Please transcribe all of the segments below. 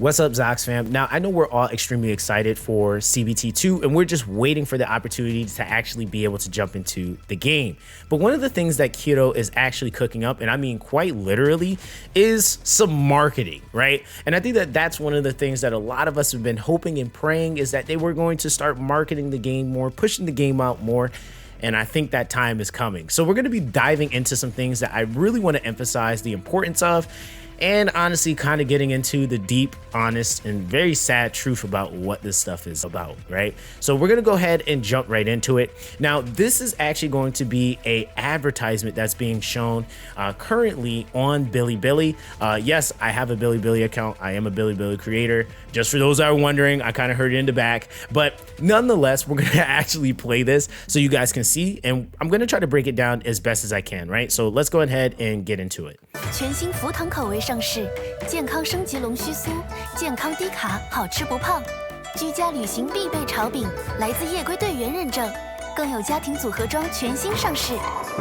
What's up, Zox fam? Now, I know we're all extremely excited for CBT2, and we're just waiting for the opportunity to actually be able to jump into the game. But one of the things that Kuro is actually cooking up, and I mean quite literally, is some marketing, right? And I think that that's one of the things that a lot of us have been hoping and praying, is that they were going to start marketing the game more, pushing the game out more. And I think that time is coming. So we're going to be diving into some things that I really want to emphasize the importance of, and honestly kind of getting into the deep, honest, and very sad truth about what this stuff is about, right? So we're gonna go ahead and jump right into it. Now, this is actually going to be a advertisement that's being shown currently on Bilibili. Yes, I have a Bilibili account. I am a Bilibili creator. Just for those that are wondering, I kind of heard it in the back, but nonetheless, we're gonna actually play this so you guys can see, and I'm gonna try to break it down as best as I can, right? So let's go ahead and get into it. 全新福腾口味上市，健康升级龙须酥，健康低卡，好吃不胖。居家旅行必备炒饼，来自夜归队员认证，更有家庭组合装全新上市，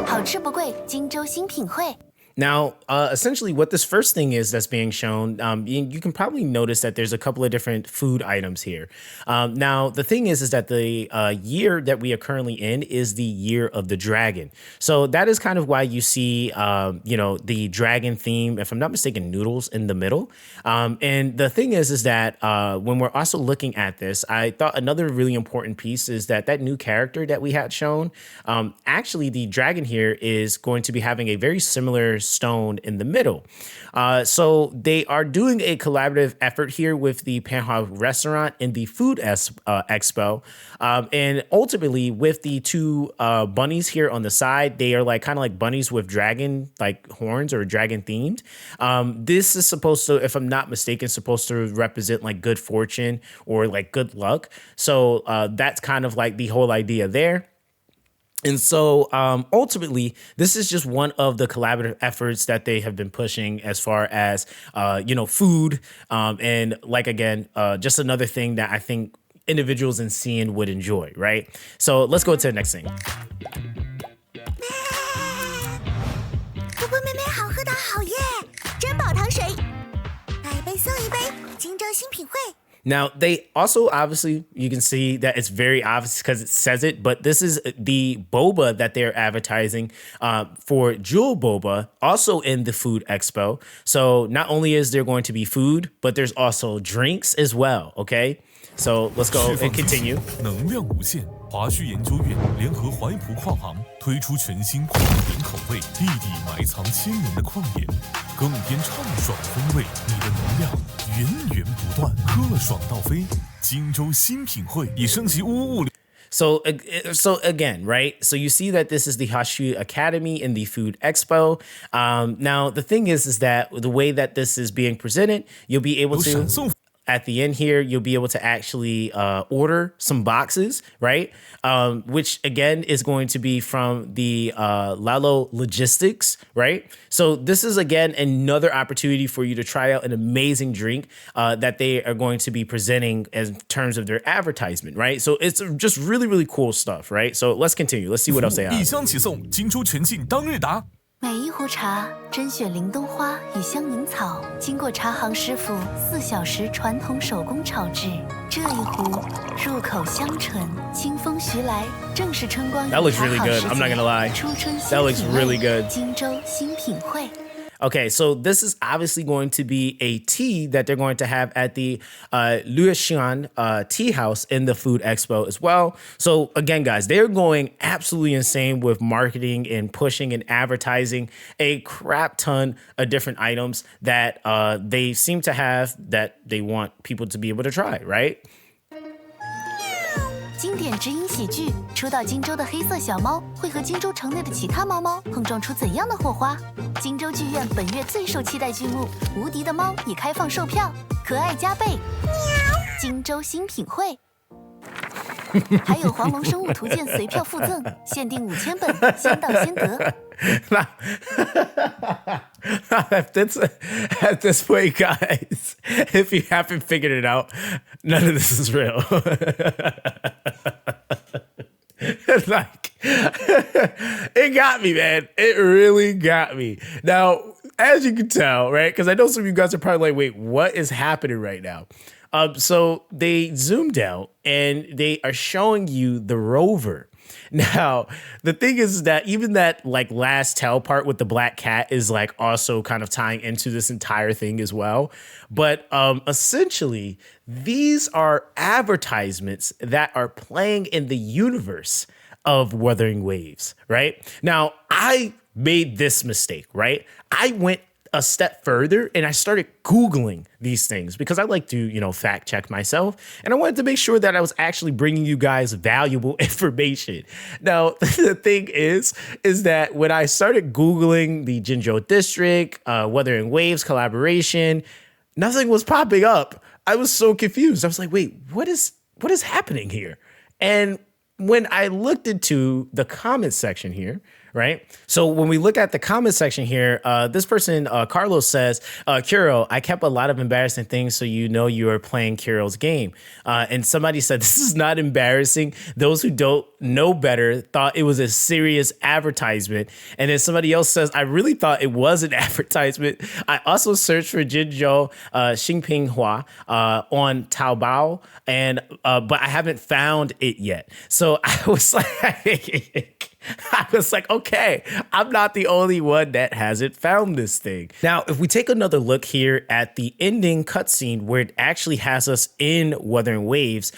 好吃不贵，荆州新品汇。 Now, essentially what this first thing is that's being shown, you can probably notice that there's a couple of different food items here. Now, the thing is that the year that we are currently in is the year of the dragon. So that is kind of why you see, the dragon theme, if I'm not mistaken, noodles in the middle. And the thing is that when we're also looking at this, I thought another really important piece is that new character that we had shown, actually the dragon here is going to be having a very similar stone in the middle. So they are doing a collaborative effort here with the Panhua restaurant and the food expo. And ultimately with the two bunnies here on the side, they are kind of like bunnies with dragon horns or dragon themed. This is supposed to, if I'm not mistaken, supposed to represent like good fortune or like good luck. So that's kind of like the whole idea there. And so ultimately, this is just one of the collaborative efforts that they have been pushing as far as, food. And again, just another thing that I think individuals in CN would enjoy, right? So let's go to the next thing. Now, they also, obviously, you can see that it's very obvious because it says it, but this is the boba that they're advertising for Jewel Boba, also in the Food Expo. So not only is there going to be food, but there's also drinks as well, okay? So let's go and continue. 能量无限，华旭研究院联合怀普矿行推出全新矿岩口味，地底埋藏千年的矿岩，更添畅爽风味，你的能量源源不断，喝了爽到飞。荆州新品汇已升级物。 So again, right? So you see that this is the Hashu Academy in the Food Expo. Now, the thing is that the way that this is being presented, you'll be able to... At the end here, you'll be able to actually order some boxes, right? Which again is going to be from the Lalo Logistics, right? So this is again another opportunity for you to try out an amazing drink that they are going to be presenting in terms of their advertisement, right? So it's just really, really cool stuff, right? So let's continue. Let's see what else they have. 一箱起送，荆州全境当日达。 每一壶茶甄选灵冬花与香柠草，经过茶行师傅4小时传统手工炒制。这一壶入口香醇，清风徐来，正是春光。That looks really good. I'm not gonna lie. That looks really good. 荆州新品汇。 Okay, so this is obviously going to be a tea that they're going to have at the Luoxian Tea House in the Food Expo as well. So again, guys, they're going absolutely insane with marketing and pushing and advertising a crap ton of different items that they seem to have that they want people to be able to try, right? 经典直音喜剧，初到荆州的黑色小猫会和荆州城内的其他猫猫碰撞出怎样的火花？荆州剧院本月最受期待剧目《无敌的猫》已开放售票，可爱加倍！荆州新品汇。还有黄龙生物图鉴随票附赠，限定5000本，先到先得。At this point, guys, if you haven't figured it out, none of this is real. It got me, man. It really got me. Now, as you can tell, right? Because I know some of you guys are probably like, wait, what is happening right now? So they zoomed out and they are showing you the Rover. Now, the thing is that even that like last tail part with the black cat is like also kind of tying into this entire thing as well. But essentially, these are advertisements that are playing in the universe of Wuthering Waves, right? Now, I made this mistake, right? I went a step further and I started Googling these things because I like to, fact check myself. And I wanted to make sure that I was actually bringing you guys valuable information. Now, the thing is that when I started Googling the Jinzhou district, Wuthering Waves collaboration, nothing was popping up. I was so confused. I was like, wait, what is happening here? And when I looked into the comment section here, right? So when we look at the comment section here, this person, Carlos says, Kuro, I kept a lot of embarrassing things so you are playing Kuro's game. And somebody said, this is not embarrassing. Those who don't know better thought it was a serious advertisement. And then somebody else says, I really thought it was an advertisement. I also searched for Jinzhou Xingpinghua on Taobao, but I haven't found it yet. So I was like, okay, I'm not the only one that hasn't found this thing. Now, if we take another look here at the ending cutscene where it actually has us in Wuthering Waves,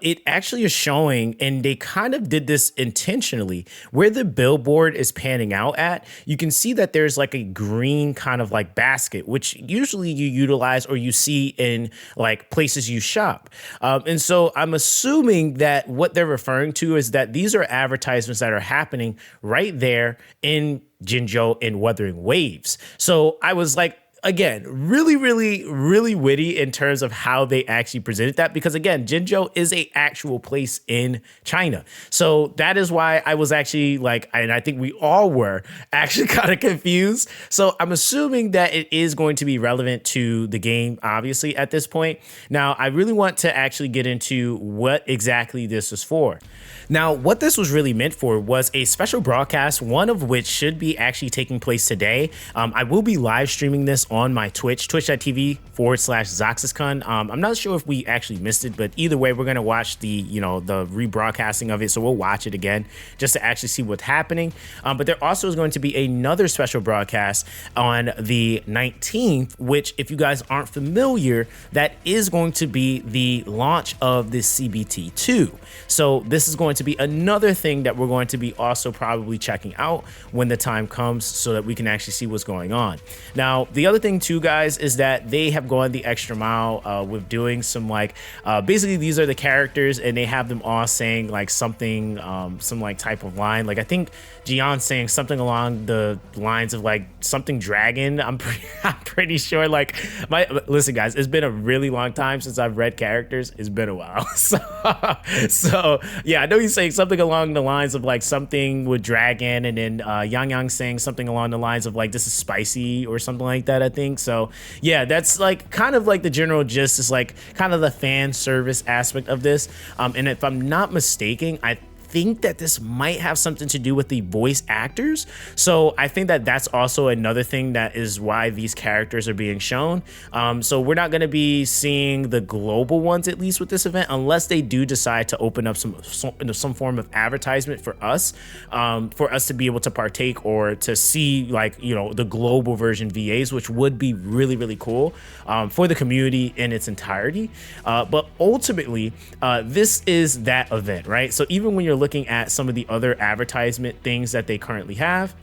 it actually is showing, and they kind of did this intentionally, where the billboard is panning out at, you can see that there's like a green kind of like basket, which usually you utilize or you see in like places you shop. And so I'm assuming that what they're referring to is that these are advertisements that are happening right there in Jinzhou in Wuthering Waves. So I was like, again, really, really, really witty in terms of how they actually presented that. Because again, Jinzhou is a actual place in China. So that is why I was actually like, and I think we all were actually kind of confused. So I'm assuming that it is going to be relevant to the game, obviously, at this point. Now, I really want to actually get into what exactly this is for. Now, what this was really meant for was a special broadcast, one of which should be actually taking place today. I will be live streaming this on my Twitch, twitch.tv/Zoxaskun. I'm not sure if we actually missed it, but either way, we're going to watch the rebroadcasting of it. So we'll watch it again just to actually see what's happening. But there also is going to be another special broadcast on the 19th, which if you guys aren't familiar, that is going to be the launch of the CBT2. So this is going to be another thing that we're going to be also probably checking out when the time comes so that we can actually see what's going on. Now, the other thing too, guys, is that they have gone the extra mile with doing some basically these are the characters and they have them all saying like something, some like type of line. Like I think Jian's saying something along the lines of like something dragon. I'm pretty sure listen guys, it's been a really long time since I've read characters. It's been a while. So yeah, I know he's saying something along the lines of like something with dragon, and then Yang saying something along the lines of like this is spicy or something like that, I think. So yeah, that's like kind of like the general gist is like kind of the fan service aspect of this. And if I'm not mistaken, I think that this might have something to do with the voice actors. So I think that that's also another thing that is why these characters are being shown. So we're not going to be seeing the global ones, at least with this event, unless they do decide to open up some form of advertisement for us to be able to partake or to see the global version VAs, which would be really, really cool for the community in its entirety. But ultimately, this is that event, right? So even when you're looking at some of the other advertisement things that they currently have,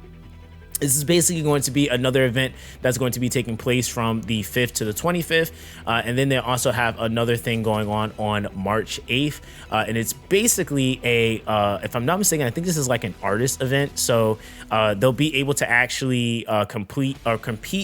this is basically going to be another event that's going to be taking place from the 5th to the 25th. And then they also have another thing going on March 8th. And it's basically if I'm not mistaken, I think this is like an artist event. So they'll be able to actually compete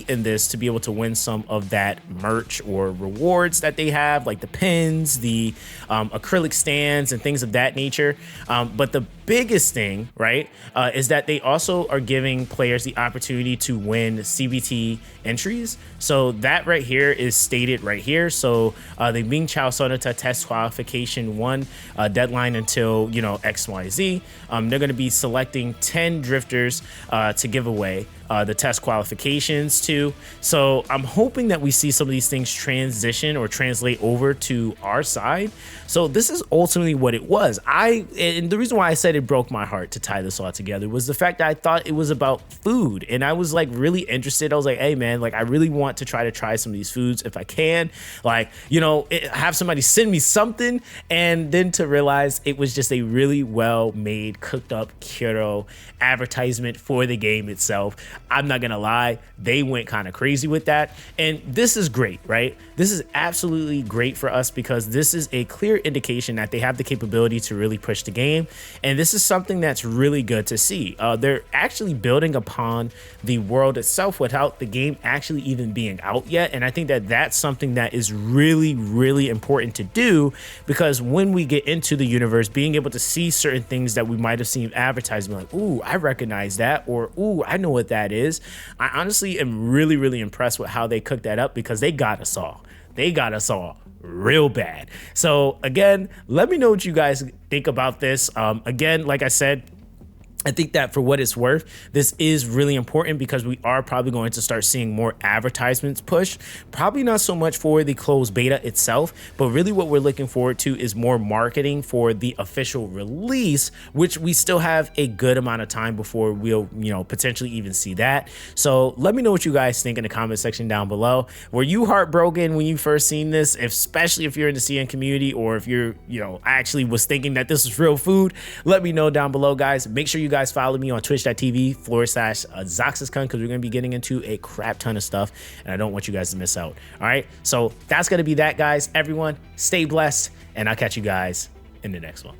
in this to be able to win some of that merch or rewards that they have, like the pins, the acrylic stands and things of that nature. But the biggest thing, right, is that they also are giving players the opportunity to win CBT entries. So that right here is stated right here. So the Ming Chao Sonata test qualification 1 deadline until XYZ. They're going to be selecting 10 drifters to give away the test qualifications too. So I'm hoping that we see some of these things transition or translate over to our side. So this is ultimately what it was. And the reason why I said it broke my heart to tie this all together was the fact that I thought it was about food, and I was like really interested. I was like, hey man, like I really want to try some of these foods if I can, like, you know, have somebody send me something. And then to realize it was just a really well made, cooked up Kuro advertisement for the game itself. I'm not gonna lie, they went kind of crazy with that, and this is great, right? This is absolutely great for us because this is a clear indication that they have the capability to really push the game, and this is something that's really good to see. They're actually building upon the world itself without the game actually even being out yet, and I think that that's something that is really, really important to do, because when we get into the universe, being able to see certain things that we might have seen advertised, like, ooh, I recognize that, or ooh, I know what that is. I honestly am really, really impressed with how they cooked that up, because they got us all. They got us all real bad. So again, let me know what you guys think about this. Again, like I said, I think that for what it's worth, this is really important because we are probably going to start seeing more advertisements pushed. Probably not so much for the closed beta itself, but really what we're looking forward to is more marketing for the official release, which we still have a good amount of time before we'll, you know, potentially even see that. So let me know what you guys think in the comment section down below. Were you heartbroken when you first seen this, especially if you're in the CN community, or if you're, you know, actually was thinking that this was real food? Let me know down below, guys. Make sure you guys follow me on twitch.tv/Zoxaskun, because we're going to be getting into a crap ton of stuff, and I don't want you guys to miss out. All right, so that's going to be that, guys. Everyone, stay blessed, and I'll catch you guys in the next one.